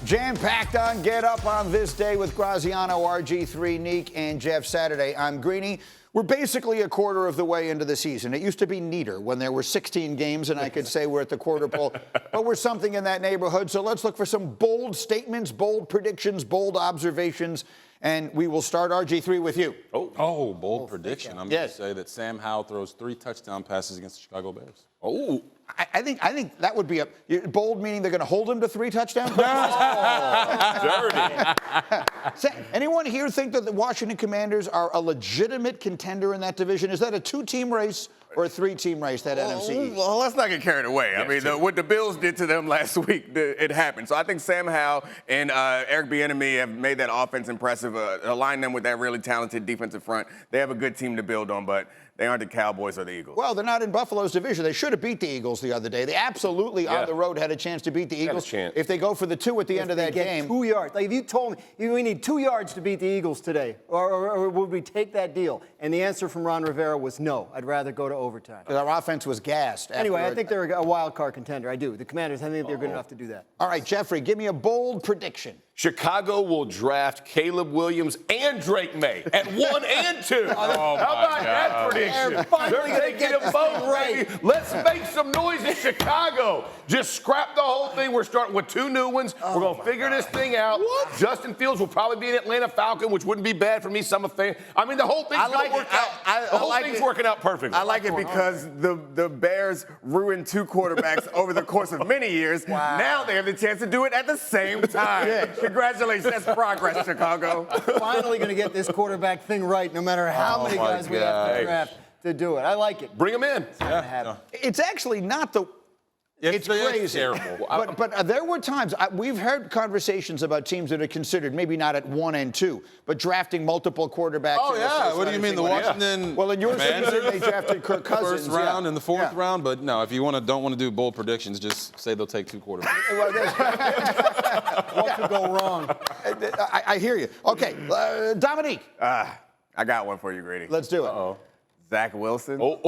Jam-packed on Get Up on this day with Graziano, RG3, Neek, and Jeff Saturday. I'm Greeny. We're basically a quarter of the way into the season. It used to be neater when there were 16 games and I could say we're at the quarter pole, but we're something in that neighborhood. So let's look for some bold statements, bold predictions, bold observations, and we will start RG3 with you. Oh, bold prediction. I'm going to say that Sam Howell throws 3 touchdown passes against the Chicago Bears. Oh, I think that would be a bold, meaning they're going to hold him to 3 touchdowns. Dirty. Anyone here think that the Washington Commanders are a legitimate contender in that division? Is that a 2-team race or a 3-team race, that NFC? Well, let's not get carried away. I mean, what the Bills did to them last week, it happened. So I think Sam Howell and Eric Bieniemy have made that offense impressive, aligned them with that really talented defensive front. They have a good team to build on, but they aren't the Cowboys or the Eagles. Well, they're not in Buffalo's division. They should have beat the Eagles the other day. They absolutely, on the road, had a chance to beat the Eagles. If they go for the 2 at the end of that game. 2 yards. Like if you told me we need 2 yards to beat the Eagles today, or would we take that deal? And the answer from Ron Rivera was no. I'd rather go to overtime. Our offense was gassed. Anyway, I think they're a wild card contender. I do. The Commanders, I think they're good enough to do that. All right, Jeffrey, give me a bold prediction. Chicago will draft Caleb Williams and Drake May at 1 and 2. How about that prediction? They're taking them both right. Let's make some noise in Chicago. Just scrap the whole thing. We're starting with 2 new ones. We're going to figure this thing out. What? Justin Fields will probably be an Atlanta Falcon, which wouldn't be bad for me. Some fan. I mean, the whole thing's going to work out. The whole thing's working out perfectly. I like it because the Bears ruined 2 quarterbacks over the course of many years. Wow. Now they have the chance to do it at the same time. Congratulations. That's progress, Chicago. Finally going to get this quarterback thing right, no matter how many guys we have to draft to do it. I like it. Bring them in. It's actually not the... It's crazy. Terrible. But there were times, we've heard conversations about teams that are considered, maybe not at 1 and 2, but drafting multiple quarterbacks. Oh, yeah. What do you mean? The Washington Well, in your season, they drafted Kirk Cousins. First round and the 4th round. But no, if you don't want to do bold predictions, just say they'll take 2 quarterbacks. What could go wrong? I hear you. Okay, Dominique. I got one for you, Grady. Let's do it. Zach Wilson got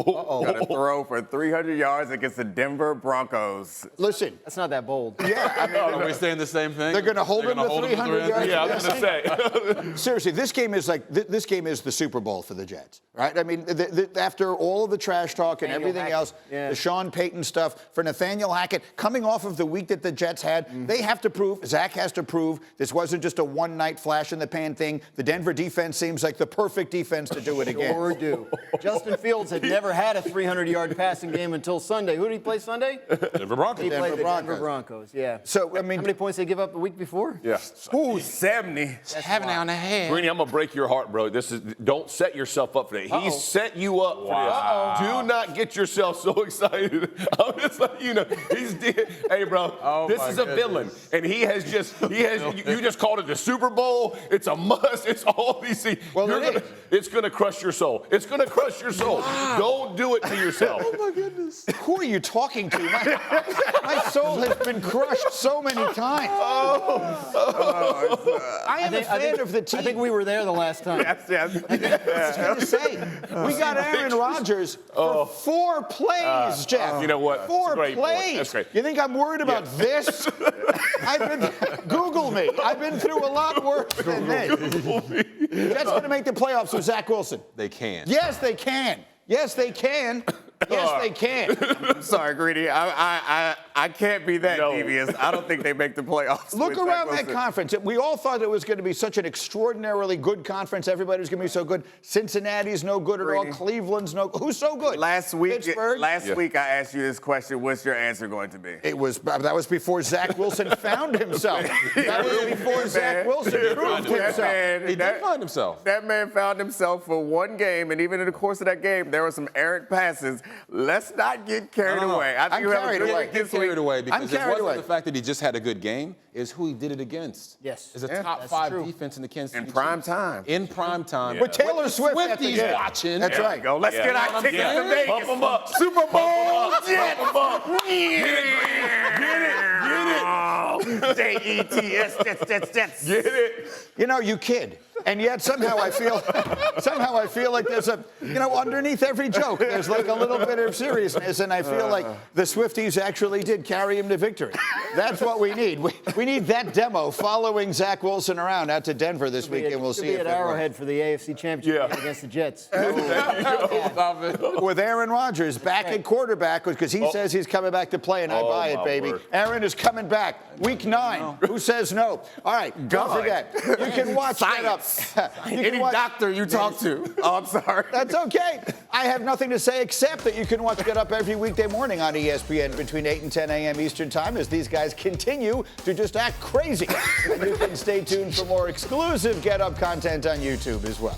to throw for 300 yards against the Denver Broncos. Listen. That's not that bold. Yeah, I mean, Are we saying the same thing? They're going to hold him to 300 yards. Yeah, I was going to say. Seriously, this game is the Super Bowl for the Jets, right? I mean, after all of the trash talk and everything else, the Sean Payton stuff, for Nathaniel Hackett, coming off of the week that the Jets had, they have to prove, Zach has to prove, this wasn't just a one-night flash-in-the-pan thing. The Denver defense seems like the perfect defense to do it again. Sure do. Justin Fields had never had a 300-yard passing game until Sunday. Who did he play Sunday? Denver Broncos. He played the Denver Broncos, yeah. So, I mean... How many points did they give up the week before? Yeah. Ooh, 70. 7 on the head. Greeny, I'm going to break your heart, bro. Don't set yourself up for that. He set you up for this. Do not get yourself so excited. I'm just letting you know. Hey, bro, this is a villain. And you just called it the Super Bowl. It's a must. It's all these things. Well, it's going to crush your soul. It's going to crush your soul. Don't do it to yourself. Oh, my goodness. Who are you talking to? My soul has been crushed so many times. I am a fan of the team. I think we were there the last time. Yes. I was going to say, we got Aaron Rodgers for 4 plays, Jeff. You know what? 4 Great plays. point. That's great. You think I'm worried about this? Google me. I've been through a lot worse than this. Jets going to make the playoffs with Zach Wilson. They can. Yes, they can. Yes, they can. Yes, they can. I'm sorry, Greedy. I can't be that devious. I don't think they make the playoffs. Look around that conference. We all thought it was going to be such an extraordinarily good conference. Everybody was going to be so good. Cincinnati's no good at all. Cleveland's no good. Who's so good? Last week, Pittsburgh? week I asked you this question. What's your answer going to be? That was before Zach Wilson found himself. That was before Zach Wilson proved himself. He did find himself. That man found himself for one game, and even in the course of that game, there were some errant passes. Let's not get carried away. I think you have a good week this week. Carried away because it wasn't away. the fact that he just had a good game, is who he did it against. Yes. It's a top 5 defense in the Kansas City In prime Chiefs. time. In prime time. With Taylor Swift at the Swifties game. watching. That's right. Go. Let's get our tickets to Vegas. Pump them up. Super Bowl. Jets. Get it. Jets. Get it. You know, you kid. And yet somehow I feel like there's a, underneath every joke, there's like a little bit of seriousness, and I feel like the Swifties actually did carry him to victory. That's what we need. We need that demo following Zach Wilson around out to Denver this week, and we'll see if at Arrowhead for the AFC Championship game against the Jets. With Aaron Rodgers back at quarterback, because he says he's coming back to play, and I buy it, baby. Word. Aaron is coming back. Week 9. Who says no? All right, don't forget. You can watch Get Up. Any doctor you talk to. Oh, I'm sorry. That's okay. I have nothing to say except that you can watch Get Up every weekday morning on ESPN between 8 and 10 a.m. Eastern Time as these guys continue to just act crazy. And you can stay tuned for more exclusive Get Up content on YouTube as well.